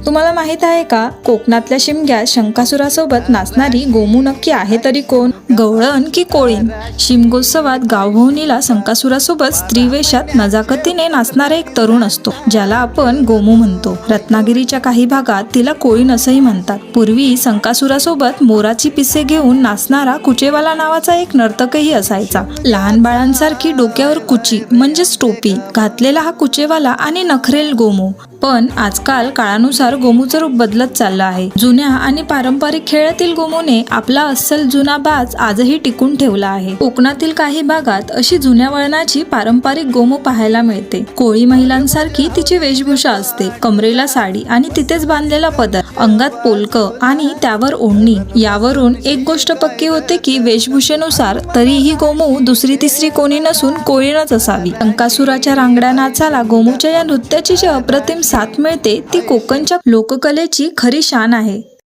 तुम्हाला माहित आहे का, कोकणातल्या शिमग्यात शंकासुरासोबत नाचणारी गोमू नक्की आहे तरी कोण? गवळण की कोळीण? शिमगोत्सवात गावभोवनीला शंकासुरासोबत स्त्रीवेशात नजाकतीने नाचणारा एक तरुण असतो, ज्याला आपण गोमू म्हणतो. रत्नागिरीच्या काही भागात तिला कोळीण असंही म्हणतात. पूर्वी शंकासुरासोबत मोराची पिसे घेऊन नाचणारा कुचेवाला नावाचा एक नर्तकही असायचा. लहान बाळांसारखी डोक्यावर कुची म्हणजेच टोपी घातलेला हा कुचेवाला आणि नखरेल गोमू. पण आजकाल काळानुसार गोमूचं रूप बदलत चाललं आहे. जुन्या आणि पारंपरिक खेळातील गोमूने आपला अस्सल जुना बाज आजही टिकून ठेवला आहे. कोकणातील काही भागात अशी जुन्या वळणाची पारंपरिक गोमू पाहायला मिळते. कोळी महिलांसारखी तिची वेशभूषा असते. कमरेला साडी आणि तिथेच बांधलेला पदर, अंगात पोलकं आणि त्यावर ओढणी. यावरून एक गोष्ट पक्की होते की वेशभूषेनुसार तरीही गोमू दुसरी तिसरी कोणी नसून कोळीणच असावी. शंकासुराच्या रांगड्या नाचाला गोमूच्या या नृत्याची जी अप्रतिम साथ मिळते ती कोकणच्या लोककलेची खरी शान आहे.